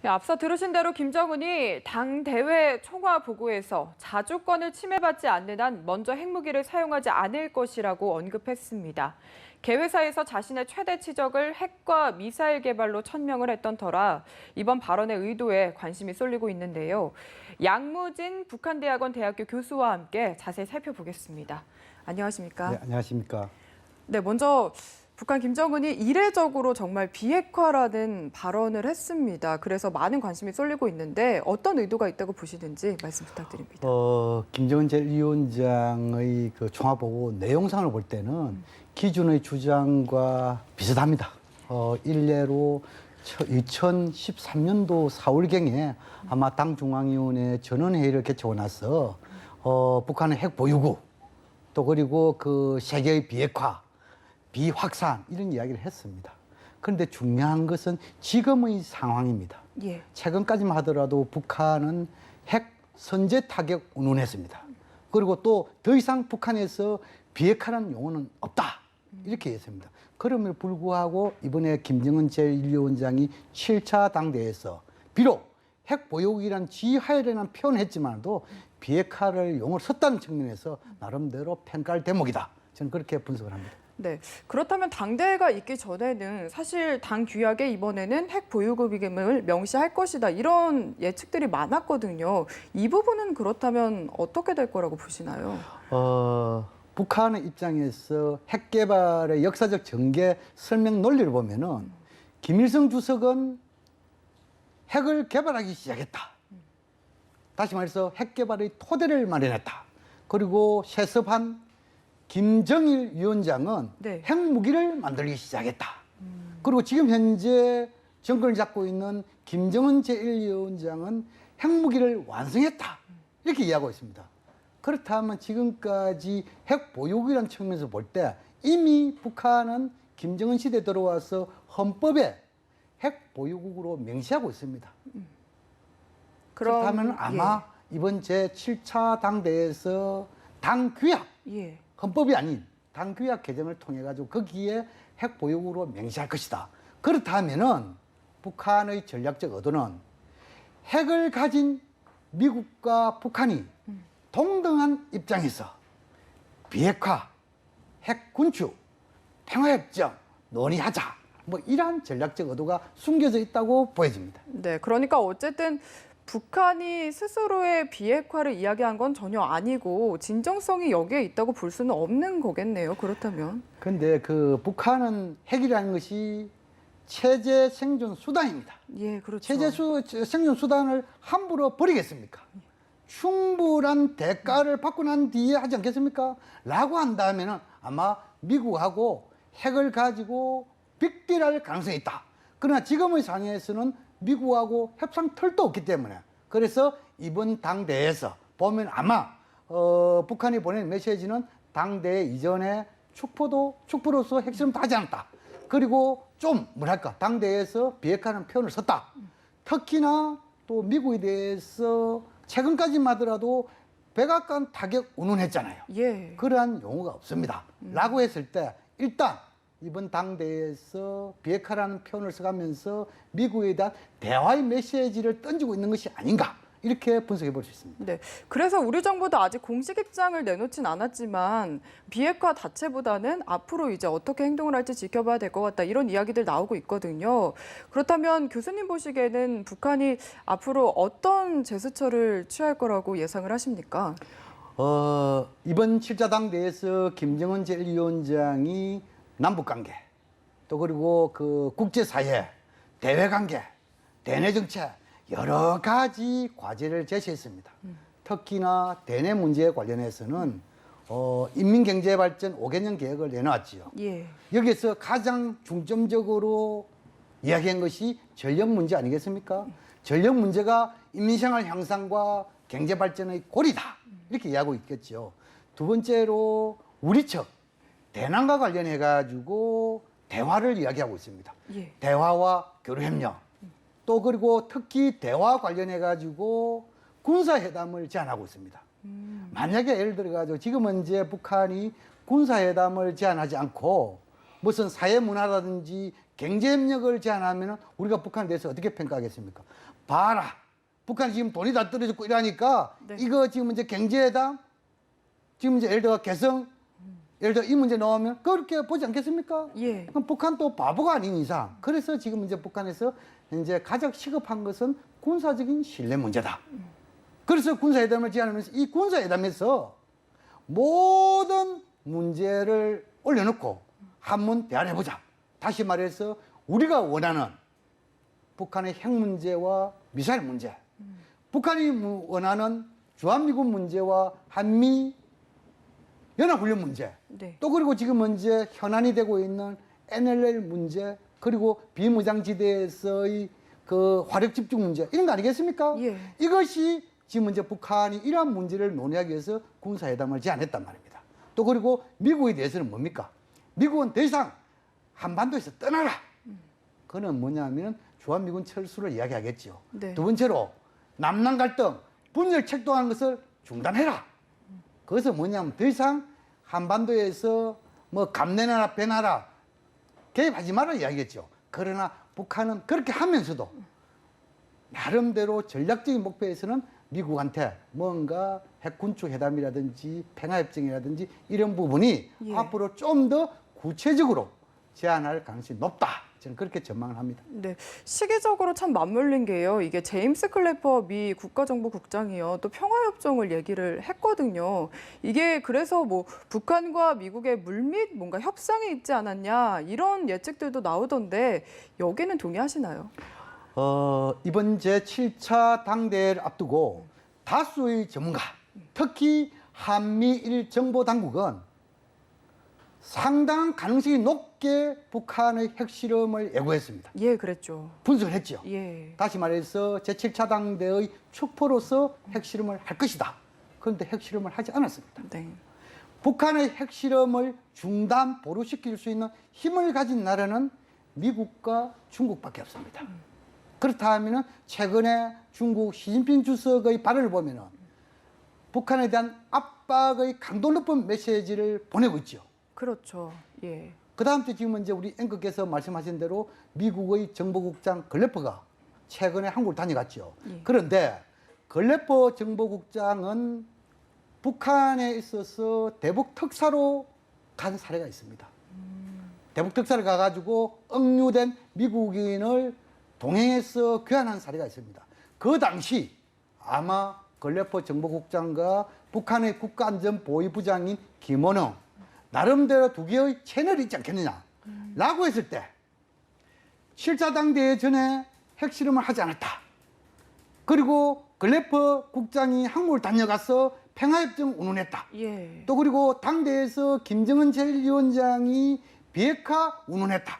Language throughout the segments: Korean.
네, 앞서 들으신 대로 김정은이 당 대회 총화 보고에서 자주권을 침해받지 않는 한 먼저 핵무기를 사용하지 않을 것이라고 언급했습니다. 개회사에서 자신의 최대 치적을 핵과 미사일 개발로 천명을 했던 터라 이번 발언의 의도에 관심이 쏠리고 있는데요. 양무진 북한대학원 대학교 교수와 함께 자세히 살펴보겠습니다. 안녕하십니까? 네, 안녕하십니까? 네, 먼저 북한 김정은이 이례적으로 정말 비핵화라는 발언을 했습니다. 그래서 많은 관심이 쏠리고 있는데 어떤 의도가 있다고 보시는지 말씀 부탁드립니다. 김정은 제1위원장의 그 종합보고 내용상을 볼 때는 기준의 주장과 비슷합니다. 일례로 2013년도 4월경에 아마 당 중앙위원회 전원회의를 개최하고 나서 북한의 핵 보유국 또 그리고 그 세계의 비핵화 비확산 이런 이야기를 했습니다. 그런데 중요한 것은 지금의 상황입니다. 예. 최근까지만 하더라도 북한은 핵 선제 타격 운운했습니다. 그리고 또 더 이상 북한에서 비핵화라는 용어는 없다. 이렇게 했습니다. 그럼에도 불구하고 이번에 김정은 제1위원장이 7차 당대회에서 비록 핵 보유국이란 지하에라는 표현을 했지만도 비핵화를 용어를 썼다는 측면에서 나름대로 평가할 대목이다. 저는 그렇게 분석을 합니다. 네. 그렇다면 당대회가 있기 전에는 사실 당 규약에 이번에는 핵 보유국임을 명시할 것이다. 이런 예측들이 많았거든요. 이 부분은 그렇다면 어떻게 될 거라고 보시나요? 북한의 입장에서 핵 개발의 역사적 전개 설명 논리를 보면은 김일성 주석은 핵을 개발하기 시작했다. 다시 말해서 핵 개발의 토대를 마련했다. 그리고 세습한 김정일 위원장은 네. 핵무기를 만들기 시작했다. 그리고 지금 현재 정권을 잡고 있는 김정은 제1위원장은 핵무기를 완성했다. 이렇게 이야기하고 있습니다. 그렇다면 지금까지 핵 보유국이라는 측면에서 볼 때 이미 북한은 김정은 시대에 들어와서 헌법에 핵 보유국으로 명시하고 있습니다. 그렇다면 아마 이번 제7차 당대에서 당 규약, 예. 헌법이 아닌 당 규약 개정을 통해 가지고 거기에 핵 보유국으로 명시할 것이다. 그렇다면은 북한의 전략적 의도는 핵을 가진 미국과 북한이 동등한 입장에서 비핵화, 핵 군축, 평화협정 논의하자. 뭐 이러한 전략적 의도가 숨겨져 있다고 보여집니다. 네. 그러니까 어쨌든 북한이 스스로의 비핵화를 이야기한 건 전혀 아니고 진정성이 여기에 있다고 볼 수는 없는 거겠네요. 그렇다면. 그런데 그 북한은 핵이라는 것이 체제 생존 수단입니다. 예, 그렇죠. 체제 생존 수단을 함부로 버리겠습니까? 충분한 대가를 받고 난 뒤에 하지 않겠습니까? 라고 한다면은 아마 미국하고 핵을 가지고 빅딜할 가능성이 있다. 그러나 지금의 상황에서는 미국하고 협상 털도 없기 때문에 그래서 이번 당대회에서 보면 아마 북한이 보낸 메시지는 당대회 이전에 축포로서 핵실험도 하지 않았다. 그리고 좀 뭐랄까 당대회에서 비핵화라는 표현을 썼다. 특히나 또 미국에 대해서 최근까지만 하더라도 백악관 타격 운운했잖아요. 예. 그러한 용어가 없습니다. 라고 했을 때 일단 이번 당대회에서 비핵화라는 표현을 써가면서 미국에 대한 대화의 메시지를 던지고 있는 것이 아닌가 이렇게 분석해 볼 수 있습니다. 네. 그래서 우리 정부도 아직 공식 입장을 내놓진 않았지만 비핵화 자체보다는 앞으로 이제 어떻게 행동을 할지 지켜봐야 될 것 같다. 이런 이야기들 나오고 있거든요. 그렇다면 교수님 보시기에는 북한이 앞으로 어떤 제스처를 취할 거라고 예상을 하십니까? 이번 7차 당대회에서 김정은 제1위원장이 남북관계, 또 그리고 그 국제사회, 대외관계, 대내정책 여러 가지 과제를 제시했습니다. 특히나 대내 문제에 관련해서는 인민경제발전 5개년 계획을 내놓았지요. 예. 여기에서 가장 중점적으로 이야기한 것이 전력 문제 아니겠습니까? 전력 문제가 인민생활 향상과 경제발전의 고리다. 이렇게 이야기하고 있겠죠. 두 번째로 우리 측 대남과 관련해가지고 대화를 이야기하고 있습니다. 예. 대화와 교류협력. 또 그리고 특히 대화 관련해가지고 군사회담을 제안하고 있습니다. 만약에 예를 들어가지고 지금은 이제 북한이 군사회담을 제안하지 않고 무슨 사회문화라든지 경제협력을 제안하면 우리가 북한에 대해서 어떻게 평가하겠습니까? 봐라. 북한이 지금 돈이 다 떨어졌고 이러니까 네. 이거 지금 이제 경제회담, 지금 이제 예를 들어 개성, 예를 들어 이 문제 나오면 그렇게 보지 않겠습니까? 예. 그럼 북한도 바보가 아닌 이상. 그래서 지금 이제 북한에서 이제 가장 시급한 것은 군사적인 신뢰 문제다. 그래서 군사회담을 제안하면서 이 군사회담에서 모든 문제를 올려놓고 한문 대화해보자. 다시 말해서 우리가 원하는 북한의 핵 문제와 미사일 문제, 북한이 원하는 주한미군 문제와 한미 연합훈련 문제, 네. 또 그리고 지금 현재 현안이 되고 있는 NLL 문제, 그리고 비무장지대에서의 그 화력 집중 문제 이런 거 아니겠습니까? 예. 이것이 지금 이제 북한이 이러한 문제를 논의하기 위해서 군사회담을 제안했단 말입니다. 또 그리고 미국에 대해서는 뭡니까? 미국은 더 이상 한반도에서 떠나라. 그는 뭐냐면 주한미군 철수를 이야기하겠죠. 네. 두 번째로 남남 갈등, 분열 책동하는 것을 중단해라. 그것은 뭐냐면 더 이상 한반도에서 뭐 감내나라 배나라 개입하지 마라 이야기했죠. 그러나 북한은 그렇게 하면서도 나름대로 전략적인 목표에서는 미국한테 뭔가 핵군축 회담이라든지 평화협정이라든지 이런 부분이 예. 앞으로 좀 더 구체적으로 제안할 가능성이 높다. 저는 그렇게 전망을 합니다. 네, 시기적으로 참 맞물린 게요. 이게 제임스 클래퍼 미 국가정보국장이요. 또 평화협정을 얘기를 했거든요. 이게 그래서 뭐 북한과 미국의 물밑 뭔가 협상이 있지 않았냐 이런 예측들도 나오던데 여기는 동의하시나요? 이번 제7차 당대회를 앞두고 다수의 전문가, 특히 한미일 정보당국은 상당한 가능성이 높게 북한의 핵실험을 예고했습니다. 예, 그랬죠. 분석을 했죠. 예. 다시 말해서 제7차 당대의 축포로서 핵실험을 할 것이다. 그런데 핵실험을 하지 않았습니다. 네. 북한의 핵실험을 중단, 보류시킬 수 있는 힘을 가진 나라는 미국과 중국밖에 없습니다. 그렇다 하면 최근에 중국 시진핑 주석의 발언을 보면 북한에 대한 압박의 강도 높은 메시지를 보내고 있죠. 그렇죠. 예. 그 다음 주 지금 이제 우리 앵커께서 말씀하신 대로 미국의 정보국장 글래퍼가 최근에 한국을 다녀갔죠. 예. 그런데 글래퍼 정보국장은 북한에 있어서 대북 특사로 간 사례가 있습니다. 대북 특사를 가가지고 억류된 미국인을 동행해서 귀환한 사례가 있습니다. 그 당시 아마 글래퍼 정보국장과 북한의 국가안전보위부장인 김원영 나름대로 두 개의 채널이 있지 않겠느냐 라고 했을 때 7차 당대회 전에 핵실험을 하지 않았다. 그리고 글래퍼 국장이 한국을 다녀가서 평화협정 운운했다. 예. 또 그리고 당대에서 김정은 제1위원장이 비핵화 운운했다.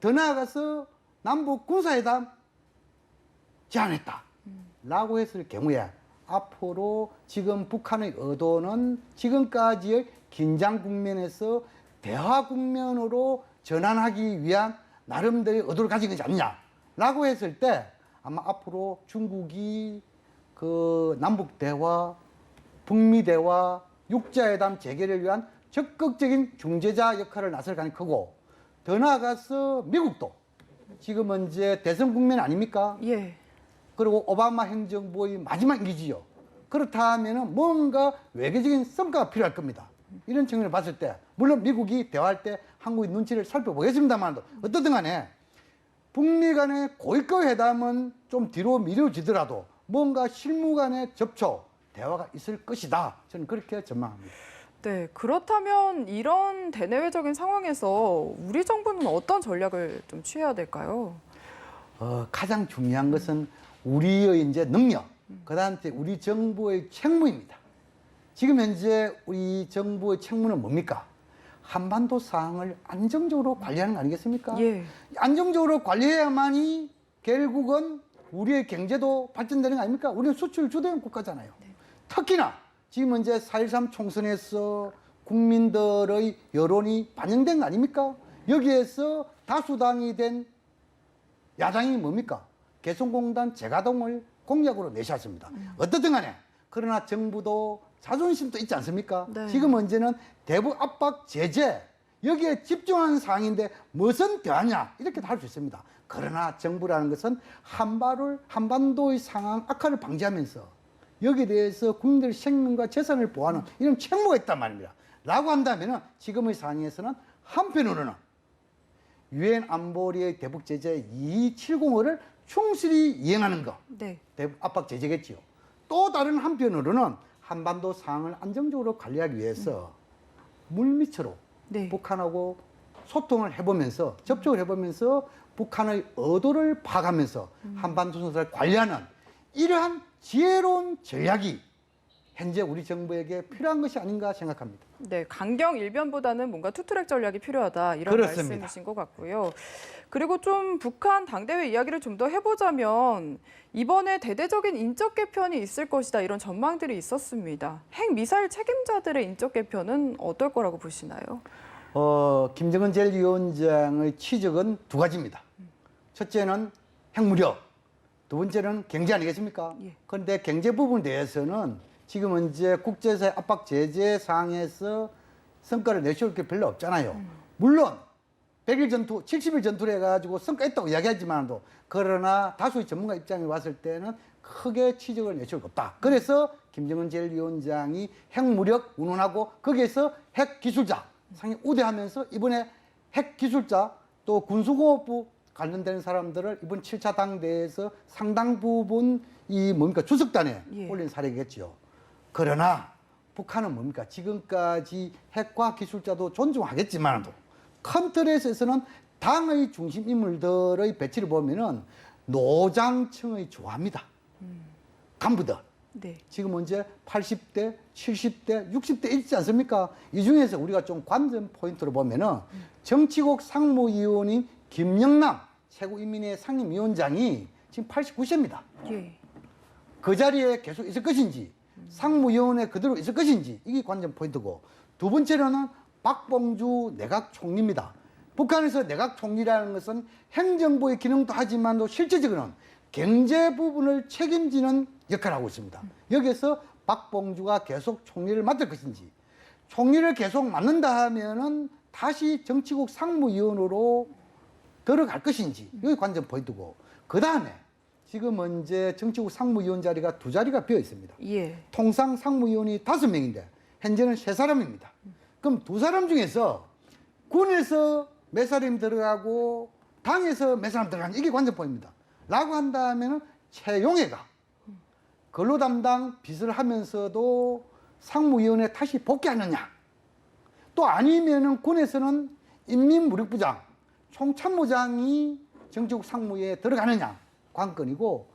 더 나아가서 남북 군사회담 제안했다. 라고 했을 경우에 앞으로 지금 북한의 의도는 지금까지의 긴장 국면에서 대화 국면으로 전환하기 위한 나름대로의 의도를 가진 것이 아니냐라고 했을 때 아마 앞으로 중국이 그 남북 대화, 북미 대화, 육자회담 재개를 위한 적극적인 중재자 역할을 나설 가능성이 크고 더 나아가서 미국도 지금 이제 대선 국면 아닙니까? 예. 그리고 오바마 행정부의 마지막 임기지요. 그렇다 하면은 뭔가 외교적인 성과가 필요할 겁니다. 이런 측면을 봤을 때 물론 미국이 대화할 때 한국의 눈치를 살펴보겠습니다만 어떻든 간에 북미 간의 고위급 회담은 좀 뒤로 미뤄지더라도 뭔가 실무 간의 접촉, 대화가 있을 것이다. 저는 그렇게 전망합니다. 네, 그렇다면 이런 대내외적인 상황에서 우리 정부는 어떤 전략을 좀 취해야 될까요? 가장 중요한 것은 우리의 이제 능력, 그다음에 우리 정부의 책무입니다. 지금 현재 우리 정부의 책무는 뭡니까? 한반도 상황을 안정적으로 관리하는 거 아니겠습니까? 예. 안정적으로 관리해야만이 결국은 우리의 경제도 발전되는 거 아닙니까? 우리는 수출 주도형 국가잖아요. 특히나 지금 현재 4.13 총선에서 국민들의 여론이 반영된 거 아닙니까? 여기에서 다수당이 된 야당이 뭡니까? 개성공단 재가동을 공약으로 내셨습니다. 어떻든 간에 그러나 정부도 자존심도 있지 않습니까? 네. 지금 현재는 대북 압박 제재 여기에 집중하는 사항인데 무슨 대화냐 이렇게 할 수 있습니다. 그러나 정부라는 것은 한반도의 상황 악화를 방지하면서 여기에 대해서 국민들의 생명과 재산을 보호하는 이런 책무가 있단 말입니다. 라고 한다면 지금의 상황에서는 한편으로는 유엔 안보리의 대북 제재 2270호를 충실히 이행하는 것, 네. 대북 압박 제재겠지요. 또 다른 한편으로는 한반도 상황을 안정적으로 관리하기 위해서 물밑으로 네. 북한하고 소통을 해보면서 접촉을 해보면서 북한의 의도를 파악하면서 한반도 정세를 관리하는 이러한 지혜로운 전략이 현재 우리 정부에게 필요한 것이 아닌가 생각합니다. 네, 강경 일변보다는 뭔가 투트랙 전략이 필요하다 이런 그렇습니다. 말씀이신 것 같고요. 그리고 좀 북한 당대회 이야기를 좀 더 해보자면 이번에 대대적인 인적 개편이 있을 것이다 이런 전망들이 있었습니다. 핵 미사일 책임자들의 인적 개편은 어떨 거라고 보시나요? 김정은 제1위원장의 취적은 두 가지입니다. 첫째는 핵무력, 두 번째는 경제 아니겠습니까? 예. 그런데 경제 부분에 대해서는 지금 이제 국제사회 압박 제재 상에서 성과를 내세울 게 별로 없잖아요. 물론 100일 전투, 70일 전투를 해가지고 성과 있다고 이야기하지만도 그러나 다수의 전문가 입장에 왔을 때는 크게 취적을 내세울 거 없다. 그래서 김정은 제1위원장이 핵무력 운운하고 거기에서 핵기술자 상당히 우대하면서 이번에 핵기술자 또 군수공업부 관련된 사람들을 이번 7차 당대에서 상당 부분 이 뭡니까 주석단에 예. 올린 사례겠지요. 그러나 북한은 뭡니까 지금까지 핵과 기술자도 존중하겠지만도 큰 틀에서는 당의 중심 인물들의 배치를 보면은 노장층의 좋아합니다. 간부들. 네. 지금 이제 80대, 70대, 60대 있지 않습니까? 이 중에서 우리가 좀 관전 포인트로 보면은 정치국 상무위원인 김영남 최고인민회 상임위원장이 지금 89세입니다. 예. 그 자리에 계속 있을 것인지, 상무위원회 그대로 있을 것인지 이게 관전 포인트고 두 번째로는 박봉주 내각 총리입니다. 북한에서 내각 총리라는 것은 행정부의 기능도 하지만도 실제적으로는 경제 부분을 책임지는 역할을 하고 있습니다. 여기에서 박봉주가 계속 총리를 맡을 것인지, 총리를 계속 맡는다 하면은 다시 정치국 상무위원으로 들어갈 것인지, 여기 관전 포인트고, 그 다음에 지금 이제 정치국 상무위원 자리가 두 자리가 비어 있습니다. 예. 통상 상무위원이 5명인데, 현재는 3사람입니다. 그럼 두 사람 중에서 군에서 몇 사람이 들어가고, 당에서 몇 사람 들어가는 이게 관전 포인트입니다. 라고 한다면 최용해가 근로 담당 빚을 하면서도 상무위원회 다시 복귀하느냐, 또 아니면은 군에서는 인민무력부장, 총참모장이 정치국 상무위에 들어가느냐 관건이고,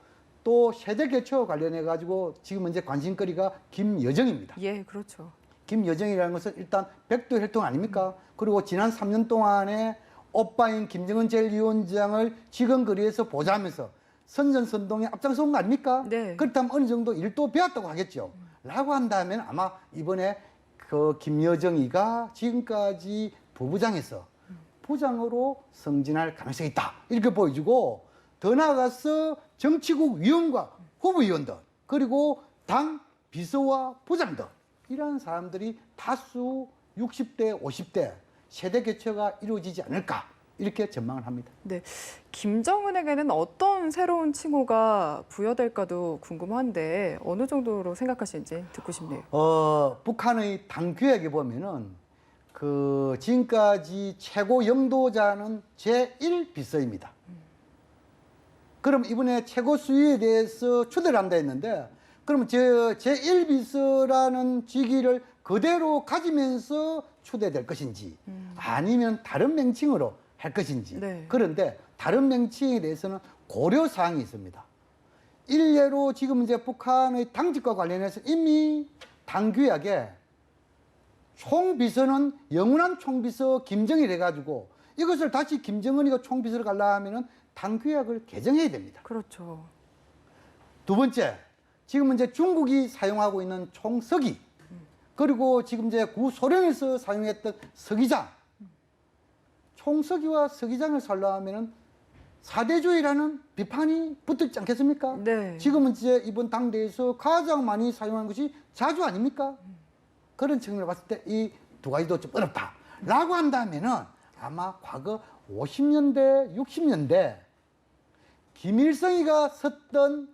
또 세대 개최와 관련해 가지고 지금 현재 관심거리가 김여정입니다. 예, 그렇죠. 김여정이라는 것은 일단 백도 혈통 아닙니까? 그리고 지난 3년 동안에 오빠인 김정은 제1위원장을 지근거리에서 보좌하면서 선전선동에 앞장서온 거 아닙니까? 네. 그렇다면 어느 정도 일도 배웠다고 하겠죠. 라고 한다면 아마 이번에 그 김여정이가 지금까지 부부장에서 부장으로 승진할 가능성이 있다. 이렇게 보여주고, 더 나아가서 정치국 위원과 후보위원들, 그리고 당 비서와 부장들, 이런 사람들이 다수 60대, 50대 세대 교체가 이루어지지 않을까, 이렇게 전망을 합니다. 네, 김정은에게는 어떤 새로운 칭호가 부여될까도 궁금한데 어느 정도로 생각하시는지 듣고 싶네요. 북한의 당 규약에 보면은 그 지금까지 최고 영도자는 제1비서입니다. 그럼 이번에 최고 수위에 대해서 추대를 한다 했는데, 그럼 제1비서라는 직위를 그대로 가지면서 추대될 것인지, 아니면 다른 명칭으로 할 것인지. 네. 그런데 다른 명칭에 대해서는 고려사항이 있습니다. 일례로 지금 이제 북한의 당직과 관련해서 이미 당규약에 총비서는 영원한 총비서 김정일 해가지고 이것을 다시 김정은이가 총비서를 가려 하면은 당규약을 개정해야 됩니다. 그렇죠. 두 번째, 지금 이제 중국이 사용하고 있는 총서기, 그리고 지금 이제 구소련에서 사용했던 서기장, 총서기와 서기장을 살려하면은 사대주의라는 비판이 붙었지 않겠습니까? 네. 지금은 이제 이번 당대에서 가장 많이 사용한 것이 자주 아닙니까? 그런 측면을 봤을 때 이 두 가지도 좀 어렵다. 라고 한다면은 아마 과거 50년대, 60년대 김일성이가 섰던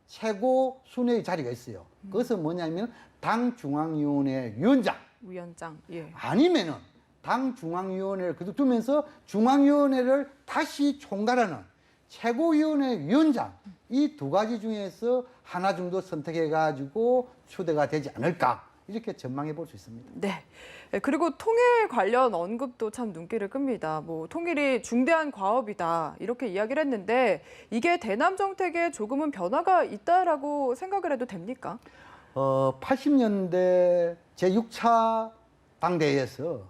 최고 순회의 자리가 있어요. 그것은 뭐냐면 당 중앙위원회 위원장 위원장. 예. 아니면은 당 중앙위원회를 그도 두면서 중앙위원회를 다시 총괄하는 최고위원회 위원장 이 두 가지 중에서 하나 정도 선택해 가지고 추대가 되지 않을까 이렇게 전망해 볼 수 있습니다. 네. 그리고 통일 관련 언급도 참 눈길을 끕니다. 뭐 통일이 중대한 과업이다 이렇게 이야기를 했는데 이게 대남 정책에 조금은 변화가 있다라고 생각을 해도 됩니까? 80년대 제6차 당대회에서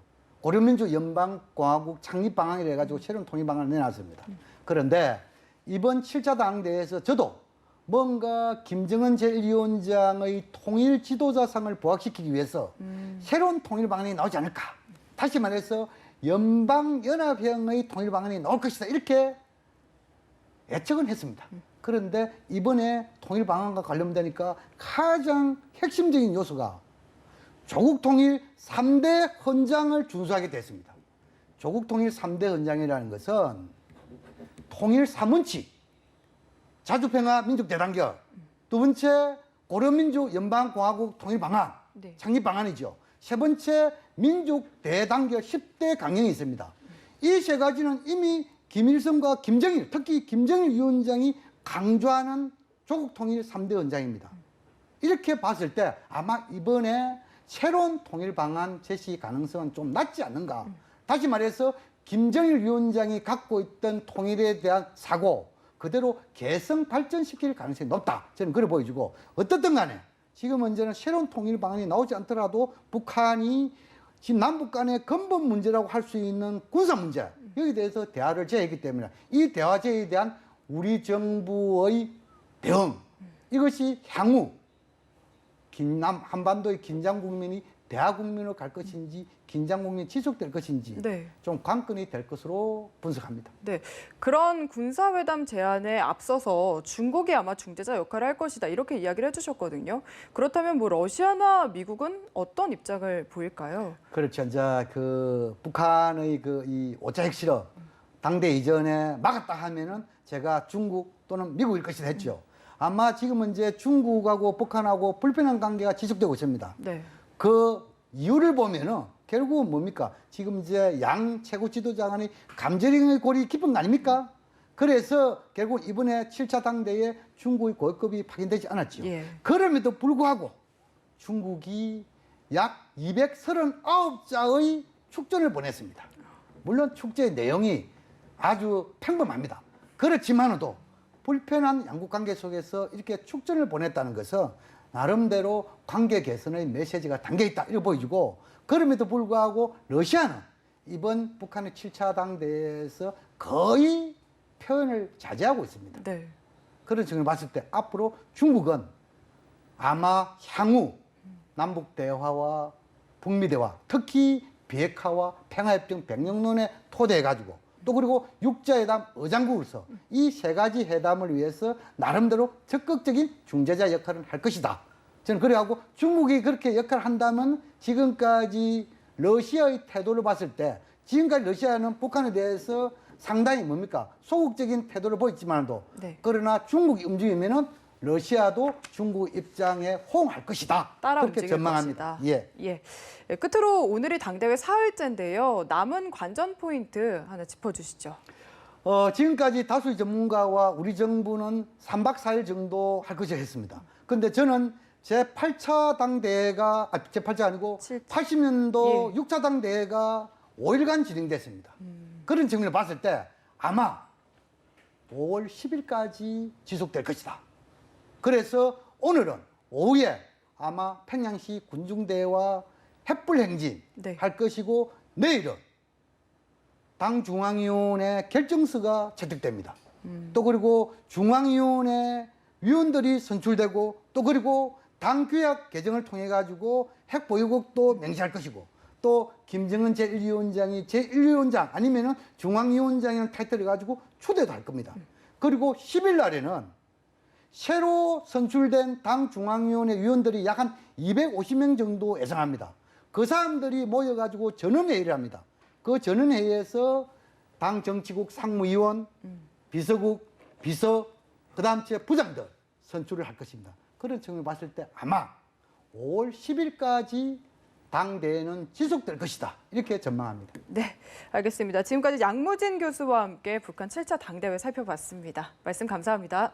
고려민주 연방공화국 창립 방안이라 해가지고 새로운 통일 방안을 내놨습니다. 그런데 이번 7차 당대회에서 저도 뭔가 김정은 제1위원장의 통일 지도자상을 부각시키기 위해서 새로운 통일 방안이 나오지 않을까. 다시 말해서 연방연합형의 통일 방안이 나올 것이다. 이렇게 예측은 했습니다. 그런데 이번에 통일 방안과 관련되니까 가장 핵심적인 요소가 조국 통일 3대 헌장을 준수하게 됐습니다. 조국 통일 3대 헌장이라는 것은 통일 3원칙, 자주평화 민족 대단결, 두 번째 고려민주 연방공화국 통일 방안, 네. 창립 방안이죠. 세 번째 민족 대단결 10대 강령이 있습니다. 이 세 가지는 이미 김일성과 김정일, 특히 김정일 위원장이 강조하는 조국 통일 3대 헌장입니다. 이렇게 봤을 때 아마 이번에 새로운 통일 방안 제시 가능성은 좀 낮지 않는가. 다시 말해서 김정일 위원장이 갖고 있던 통일에 대한 사고 그대로 개성 발전시킬 가능성이 높다. 저는 그래 보여지고 어떻든 간에 지금 현재는 새로운 통일 방안이 나오지 않더라도 북한이 지금 남북 간의 근본 문제라고 할 수 있는 군사 문제 여기에 대해서 대화를 제기했기 때문에 이 대화 제의에 대한 우리 정부의 대응 이것이 향후 한반도의 긴장 국면이 대화 국면으로 갈 것인지 긴장 국면이 지속될 것인지 네. 좀 관건이 될 것으로 분석합니다. 네, 그런 군사회담 제안에 앞서서 중국이 아마 중재자 역할을 할 것이다 이렇게 이야기를 해주셨거든요. 그렇다면 뭐 러시아나 미국은 어떤 입장을 보일까요? 그렇죠. 이제 그 북한의 그 이 5차 핵실험 당대 이전에 막았다 하면은 제가 중국 또는 미국일 것이다 했죠. 아마 지금은 이제 중국하고 북한하고 불편한 관계가 지속되고 있습니다. 네. 그 이유를 보면은 결국은 뭡니까? 지금 이제 양 최고 지도자 간의 감정의 골이 깊은 거 아닙니까? 그래서 결국 이번에 7차 당대에 중국의 고위급이 파견되지 않았죠. 예. 그럼에도 불구하고 중국이 약 239자의 축전을 보냈습니다. 물론 축제의 내용이 아주 평범합니다. 그렇지만도 불편한 양국 관계 속에서 이렇게 축전을 보냈다는 것은 나름대로 관계 개선의 메시지가 담겨 있다 이렇게 보여지고 그럼에도 불구하고 러시아는 이번 북한의 7차 당대에서 거의 표현을 자제하고 있습니다. 네. 그런 측면을 봤을 때 앞으로 중국은 아마 향후 남북 대화와 북미 대화, 특히 비핵화와 평화협정 백령론에 토대해가지고 또 그리고 육자회담 의장국으로서 이 세 가지 회담을 위해서 나름대로 적극적인 중재자 역할을 할 것이다. 저는 그래가지고 중국이 그렇게 역할을 한다면 지금까지 러시아의 태도를 봤을 때 지금까지 러시아는 북한에 대해서 상당히 뭡니까 소극적인 태도를 보였지만도 네. 그러나 중국이 움직이면은 러시아도 중국 입장에 호응할 것이다. 따라 그렇게 움직일 전망합니다. 것이다. 예. 예. 끝으로 오늘이 당대회 4일째인데요. 남은 관전 포인트 하나 짚어주시죠. 지금까지 다수의 전문가와 우리 정부는 3박 4일 정도 할 것이라 했습니다. 그런데 저는 제8차 당대회가, 제8차 아니고 80년도 예. 6차 당대회가 5일간 진행됐습니다. 그런 측면을 봤을 때 아마 5월 10일까지 지속될 것이다. 그래서 오늘은 오후에 아마 평양시 군중대회와 햇불행진 네. 할 것이고 내일은 당 중앙위원회 결정서가 채택됩니다. 또 그리고 중앙위원회 위원들이 선출되고 또 그리고 당 규약 개정을 통해 가지고 핵 보유국도 명시할 것이고 또 김정은 제1위원장이 제1위원장 아니면은 중앙위원장이라는 타이틀을 가지고 초대도 할 겁니다. 그리고 10일 날에는 새로 선출된 당 중앙위원회 위원들이 약 한 250명 정도 예상합니다. 그 사람들이 모여가지고 전원회의를 합니다. 그 전원회의에서 당 정치국 상무위원, 비서국, 비서, 그 다음 제 부장들 선출을 할 것입니다. 그런 측면을 봤을 때 아마 5월 10일까지 당대회는 지속될 것이다. 이렇게 전망합니다. 네, 알겠습니다. 지금까지 양무진 교수와 함께 북한 7차 당대회 살펴봤습니다. 말씀 감사합니다.